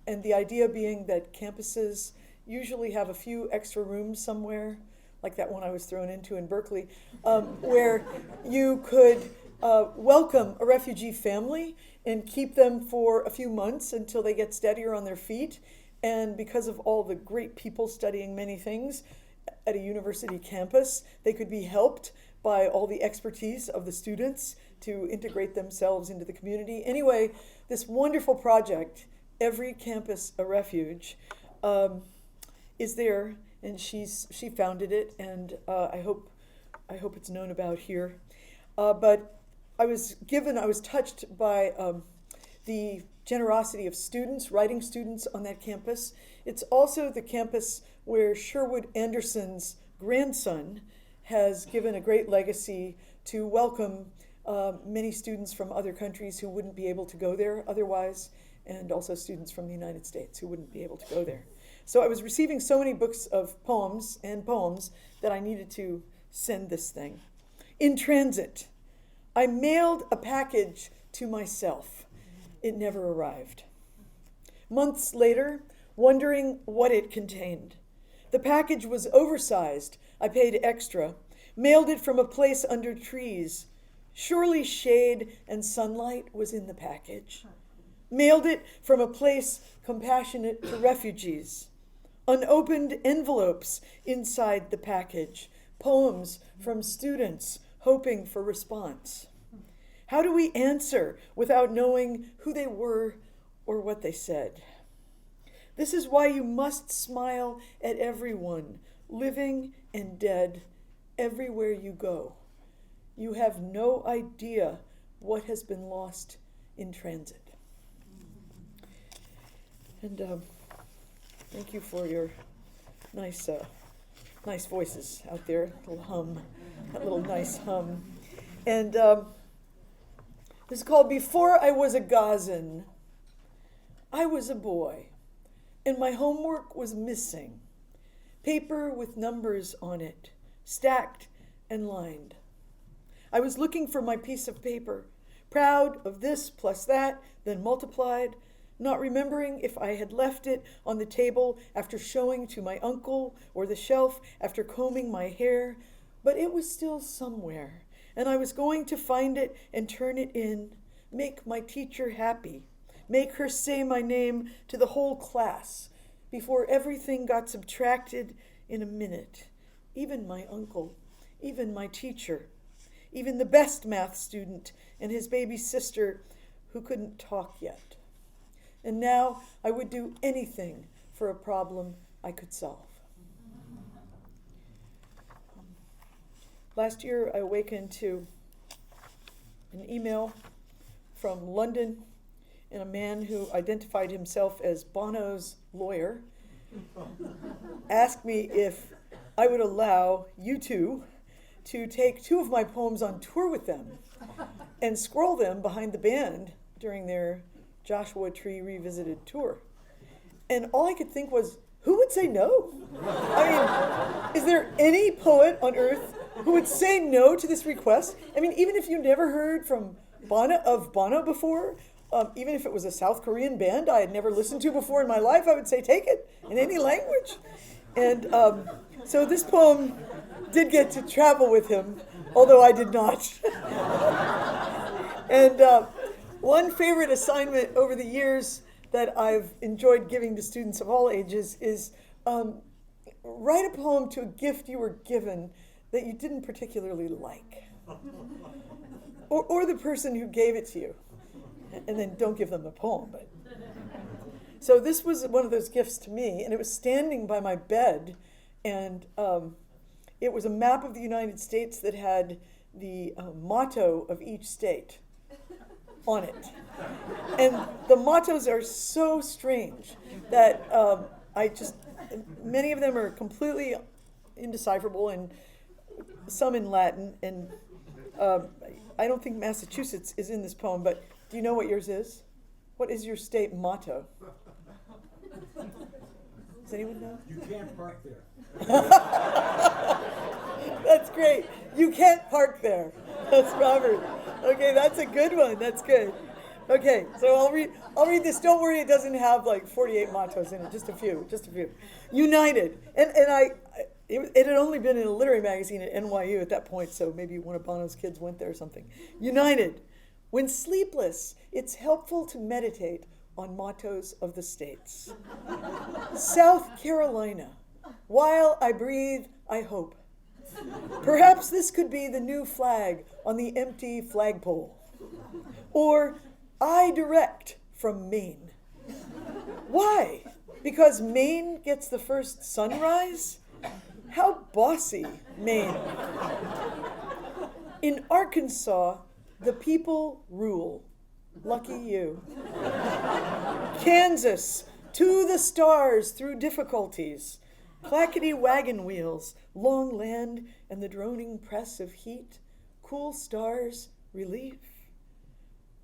Speaker 4: And the idea being that campuses usually have a few extra rooms somewhere, like that one I was thrown into in Berkeley, where you could welcome a refugee family and keep them for a few months until they get steadier on their feet. And because of all the great people studying many things at a university campus, they could be helped by all the expertise of the students to integrate themselves into the community. Anyway, this wonderful project, Every Campus a Refuge, is there, and she founded it, and I hope it's known about here. But I was touched by the generosity of students, writing students on that campus. It's also the campus where Sherwood Anderson's grandson has given a great legacy to welcome many students from other countries who wouldn't be able to go there otherwise, and also students from the United States who wouldn't be able to go there. So I was receiving so many books of poems that I needed to send this thing. In transit, I mailed a package to myself. It never arrived. Months later, wondering what it contained. The package was oversized. I paid extra. Mailed it from a place under trees. Surely shade and sunlight was in the package. Mailed it from a place compassionate to refugees. Unopened envelopes inside the package. Poems from students hoping for response. How do we answer without knowing who they were or what they said? This is why you must smile at everyone, living and dead, everywhere you go. You have no idea what has been lost in transit. And thank you for your nice voices out there. That little nice hum. And this is called Before I Was a Gazan. I was a boy, and my homework was missing. Paper with numbers on it, stacked and lined. I was looking for my piece of paper, proud of this plus that, then multiplied, not remembering if I had left it on the table after showing to my uncle or the shelf after combing my hair, but it was still somewhere, and I was going to find it and turn it in, make my teacher happy, make her say my name to the whole class before everything got subtracted in a minute, even my uncle, even my teacher, even the best math student and his baby sister who couldn't talk yet. And now I would do anything for a problem I could solve. Last year, I awakened to an email from London, and a man who identified himself as Bono's lawyer asked me if I would allow you two to take 2 of my poems on tour with them and scroll them behind the band during their Joshua Tree Revisited tour. And all I could think was, who would say no? I mean, is there any poet on earth who would say no to this request? I mean, even if you never heard from Bono before, even if it was a South Korean band I had never listened to before in my life, I would say take it in any language. And so this poem did get to travel with him, although I did not. And one favorite assignment over the years that I've enjoyed giving to students of all ages is write a poem to a gift you were given that you didn't particularly like. Or the person who gave it to you. And then don't give them the poem. But so this was one of those gifts to me, and it was standing by my bed, and it was a map of the United States that had the motto of each state on it. And the mottos are so strange that many of them are completely indecipherable, and some in Latin, and I don't think Massachusetts is in this poem, but do you know what yours is? What is your state motto? Does anyone know?
Speaker 2: You can't park there.
Speaker 4: That's great. You can't park there. That's Robert. Okay, that's a good one. That's good. Okay, so I'll read this. Don't worry, it doesn't have like 48 mottos in it. Just a few. United. And it had only been in a literary magazine at NYU at that point, so maybe one of Bono's kids went there or something. United. When sleepless, it's helpful to meditate on mottos of the states. South Carolina. While I breathe, I hope. Perhaps this could be the new flag on the empty flagpole. Or I direct from Maine. Why? Because Maine gets the first sunrise? How bossy, Maine. In Arkansas, the people rule. Lucky you. Kansas, to the stars through difficulties. Clackety wagon wheels, long land, and the droning press of heat. Cool stars, relief.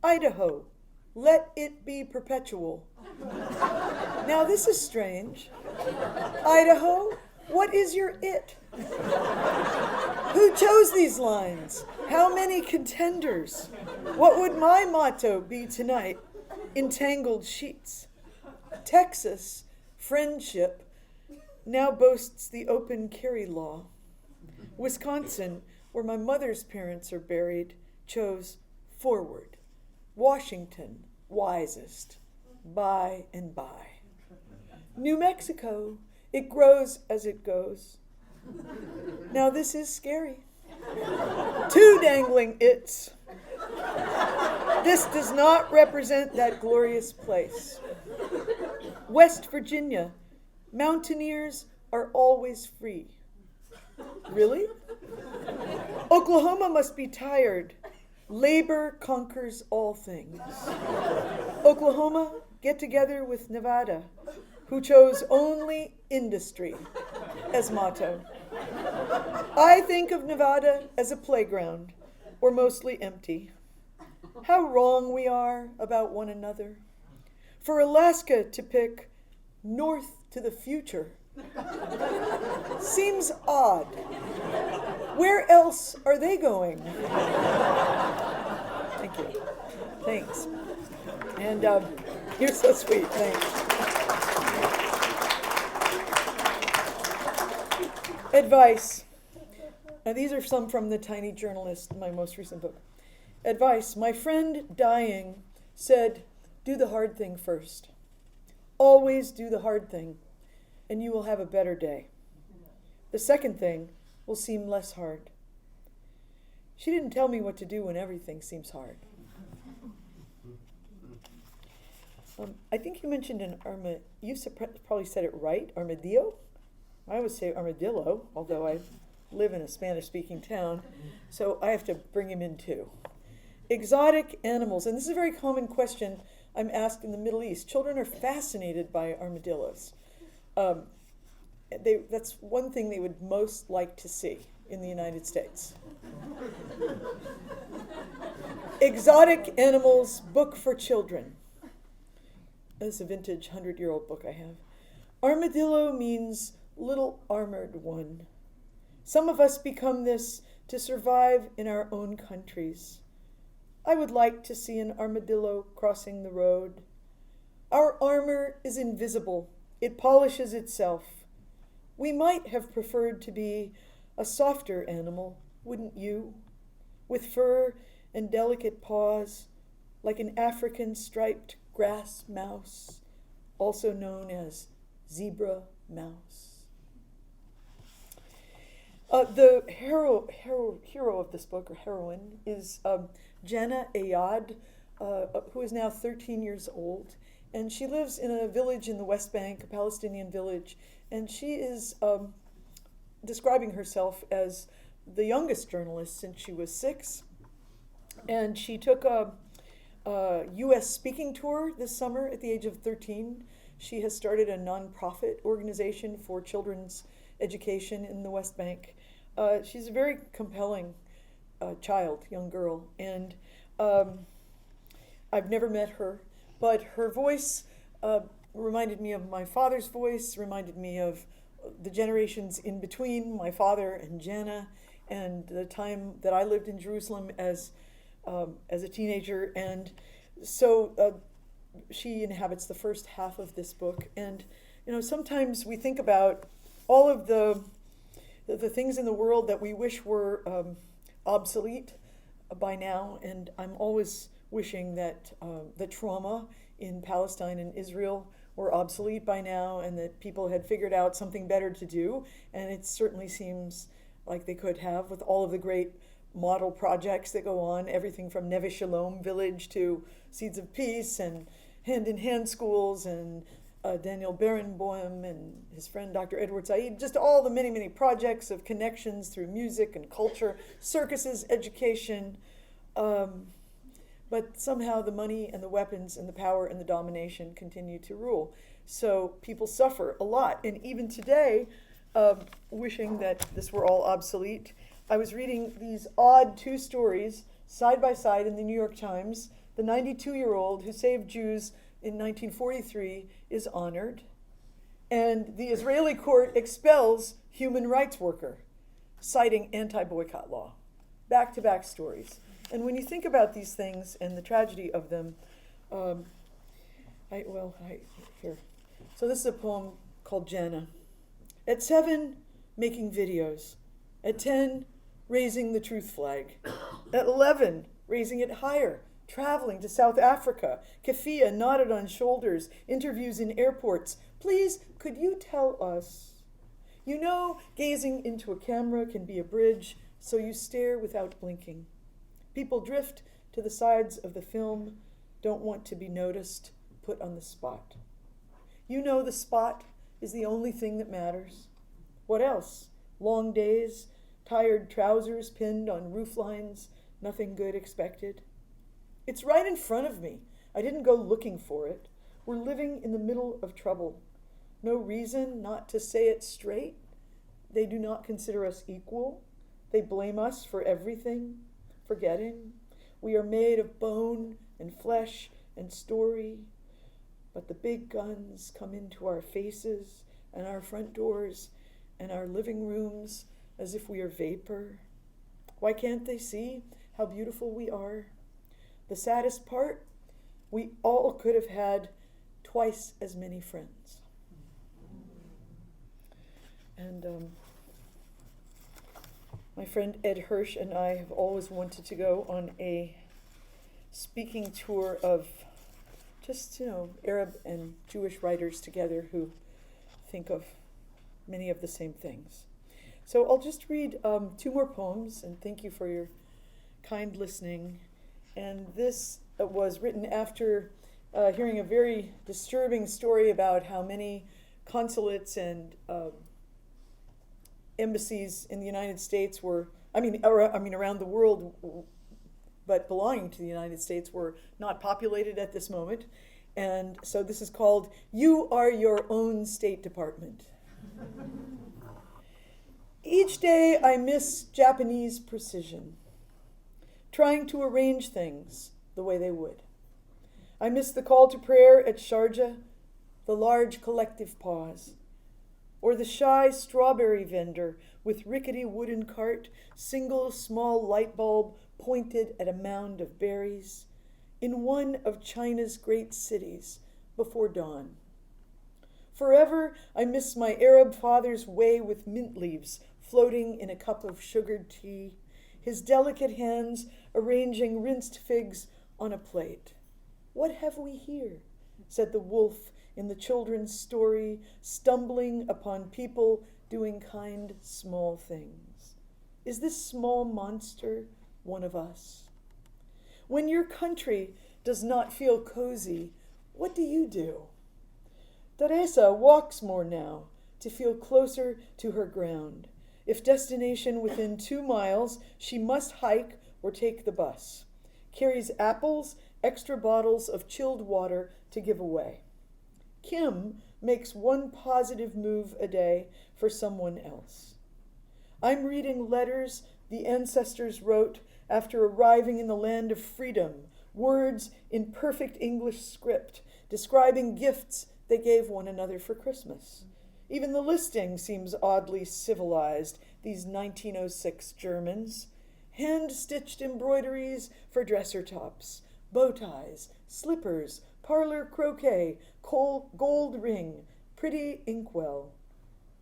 Speaker 4: Idaho, let it be perpetual. Now this is strange. Idaho, what is your it? Who chose these lines? How many contenders? What would my motto be tonight? Entangled sheets. Texas, friendship, now boasts the open carry law. Wisconsin, where my mother's parents are buried, chose forward. Washington, wisest, by and by. New Mexico, it grows as it goes. Now this is scary. 2 dangling its. This does not represent that glorious place. West Virginia, mountaineers are always free. Really? Oklahoma must be tired. Labor conquers all things. Oklahoma, get together with Nevada, who chose only industry as motto. I think of Nevada as a playground, or mostly empty. How wrong we are about one another. For Alaska to pick north to the future seems odd. Where else are they going? Thank you. Thanks. And you're so sweet. Thanks. Advice. Now, these are some from The Tiny Journalist, my most recent book. Advice. My friend dying said, do the hard thing first. Always do the hard thing, and you will have a better day. The second thing will seem less hard. She didn't tell me what to do when everything seems hard. I think you mentioned an you probably said it right, armadillo? I always say armadillo, although I live in a Spanish-speaking town, so I have to bring him in too. Exotic animals, and this is a very common question I'm asked in the Middle East. Children are fascinated by armadillos. That's one thing they would most like to see in the United States. Exotic Animals Book for Children. This is a vintage 100-year-old book I have. Armadillo means little armored one. Some of us become this to survive in our own countries. I would like to see an armadillo crossing the road. Our armor is invisible. It polishes itself. We might have preferred to be a softer animal, wouldn't you? With fur and delicate paws, like an African striped grass mouse, also known as zebra mouse. The hero of this book, or heroine, is Jana Ayad, who is now 13 years old. And she lives in a village in the West Bank, a Palestinian village. And she is describing herself as the youngest journalist since she was 6. And she took a U.S. speaking tour this summer at the age of 13. She has started a nonprofit organization for children's education in the West Bank. She's a very compelling young girl. And I've never met her, but her voice reminded me of my father's voice, reminded me of the generations in between my father and Jana, and the time that I lived in Jerusalem as a teenager. And so she inhabits the first half of this book. And sometimes we think about all of the things in the world that we wish were obsolete by now, and I'm always wishing that the trauma in Palestine and Israel were obsolete by now, and that people had figured out something better to do. And it certainly seems like they could have, with all of the great model projects that go on, everything from Neve Shalom Village to Seeds of Peace and Hand-in-Hand schools, and Daniel Barenboim and his friend Dr. Edward Said, just all the many, many projects of connections through music and culture, circuses, education. But somehow the money and the weapons and the power and the domination continue to rule. So people suffer a lot. And even today, wishing that this were all obsolete, I was reading these odd 2 stories side by side in the New York Times. The 92-year-old who saved Jews in 1943 is honored, and the Israeli court expels human rights worker, citing anti-boycott law. Back-to-back stories. And when you think about these things and the tragedy of them, here. So this is a poem called Jana. At 7, making videos. At 10, raising the truth flag. At 11, raising it higher. Traveling to South Africa, keffiyeh nodded on shoulders, interviews in airports. Please, could you tell us? Gazing into a camera can be a bridge, so you stare without blinking. People drift to the sides of the film, don't want to be noticed, put on the spot. You know the spot is the only thing that matters. What else? Long days, tired trousers pinned on roof lines, nothing good expected. It's right in front of me. I didn't go looking for it. We're living in the middle of trouble. No reason not to say it straight. They do not consider us equal. They blame us for everything, forgetting. We are made of bone and flesh and story. But the big guns come into our faces and our front doors and our living rooms as if we are vapor. Why can't they see how beautiful we are? The saddest part, we all could have had twice as many friends. And my friend Ed Hirsch and I have always wanted to go on a speaking tour of just, Arab and Jewish writers together who think of many of the same things. So I'll just read 2 more poems, and thank you for your kind listening. And this was written after hearing a very disturbing story about how many consulates and embassies in the United States around the world, but belonging to the United States, were not populated at this moment. And so this is called You Are Your Own State Department. Each day I miss Japanese precision, trying to arrange things the way they would. I miss the call to prayer at Sharjah, the large collective pause, or the shy strawberry vendor with rickety wooden cart, single small light bulb pointed at a mound of berries, in one of China's great cities before dawn. Forever I miss my Arab father's way with mint leaves floating in a cup of sugared tea, his delicate hands arranging rinsed figs on a plate. What have we here? Said the wolf in the children's story, stumbling upon people doing kind small things. Is this small monster one of us? When your country does not feel cozy, what do you do? Teresa walks more now to feel closer to her ground. If destination within 2 miles, she must hike or take the bus. Carries apples, extra bottles of chilled water to give away. Kim makes 1 positive move a day for someone else. I'm reading letters the ancestors wrote after arriving in the land of freedom, words in perfect English script, describing gifts they gave one another for Christmas. Even the listing seems oddly civilized, these 1906 Germans. Hand-stitched embroideries for dresser tops, bow ties, slippers, parlor croquet, gold ring, pretty inkwell.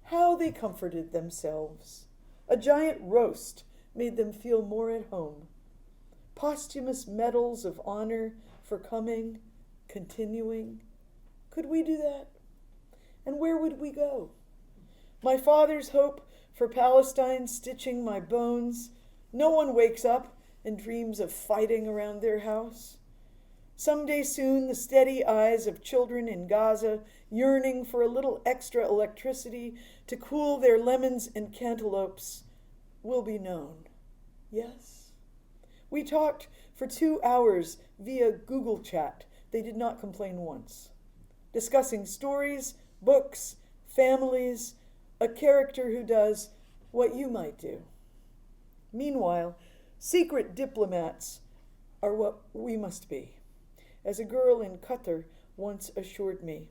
Speaker 4: How they comforted themselves. A giant roast made them feel more at home. Posthumous medals of honor for coming, continuing. Could we do that? And where would we go? My father's hope for Palestine stitching my bones. No one wakes up and dreams of fighting around their house. Someday soon, the steady eyes of children in Gaza, yearning for a little extra electricity to cool their lemons and cantaloupes, will be known. Yes? We talked for 2 hours via Google Chat. They did not complain once. Discussing stories, books, families, a character who does what you might do. Meanwhile, secret diplomats are what we must be. As a girl in Qatar once assured me,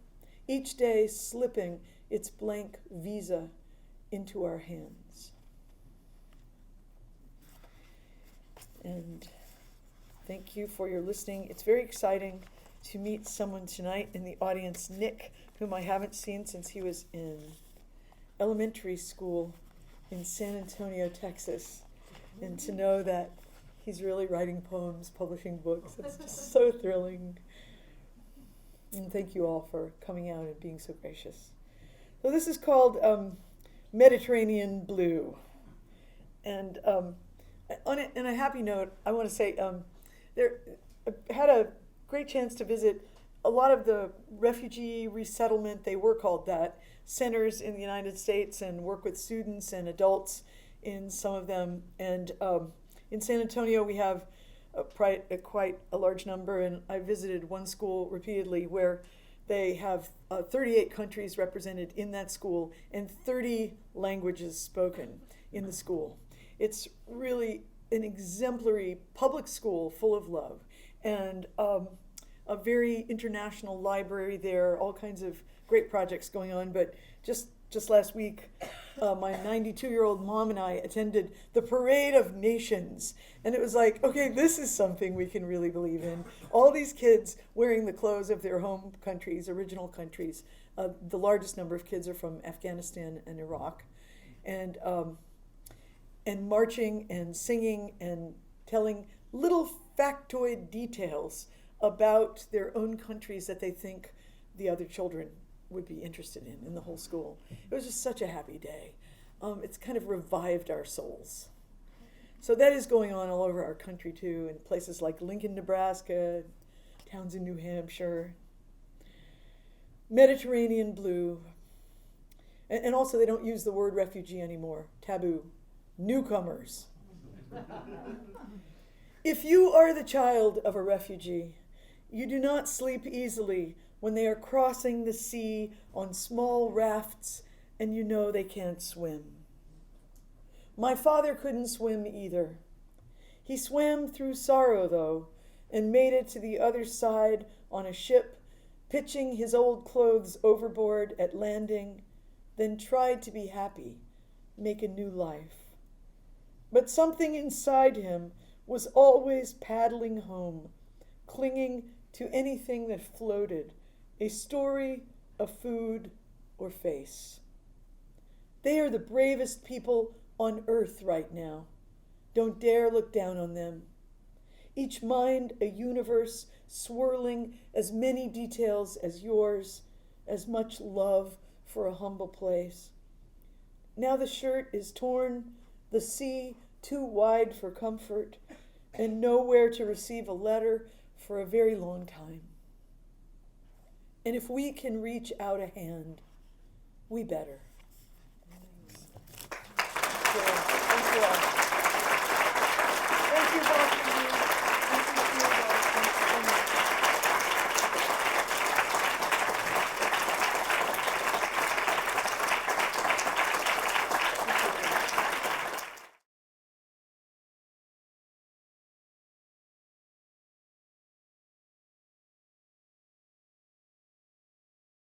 Speaker 4: each day slipping its blank visa into our hands. And thank you for your listening. It's very exciting to meet someone tonight in the audience, Nick, whom I haven't seen since he was in elementary school in San Antonio, Texas, and to know that he's really writing poems, publishing books. It's just so thrilling. And thank you all for coming out and being so gracious. So this is called Mediterranean Blue. And on a happy note, I want to say I had a great chance to visit a lot of the refugee resettlement, they were called that, centers in the United States, and work with students and adults in some of them. And in San Antonio, we have quite a large number, and I visited one school repeatedly where they have 38 countries represented in that school and 30 languages spoken in the school. It's really an exemplary public school full of love, and a very international library there, all kinds of great projects going on. But just last week, my 92-year-old mom and I attended the Parade of Nations, and it was like, okay, this is something we can really believe in. All these kids wearing the clothes of their home countries, original countries. The largest number of kids are from Afghanistan and Iraq, and marching and singing and telling little factoid details about their own countries that they think the other children would be interested in the whole school. It was just such a happy day. It's kind of revived our souls. So that is going on all over our country too, in places like Lincoln, Nebraska, towns in New Hampshire, Mediterranean blue. And also they don't use the word refugee anymore, taboo. Newcomers. If you are the child of a refugee, you do not sleep easily when they are crossing the sea on small rafts and you know they can't swim. My father couldn't swim either. He swam through sorrow, though, and made it to the other side on a ship, pitching his old clothes overboard at landing, then tried to be happy, make a new life. But something inside him was always paddling home, clinging to anything that floated, a story, a food, or face. They are the bravest people on earth right now. Don't dare look down on them. Each mind a universe swirling as many details as yours, as much love for a humble place. Now the shirt is torn, the sea too wide for comfort, and nowhere to receive a letter for a very long time. And if we can reach out a hand, we better. Thank you all. Thank you, Bob.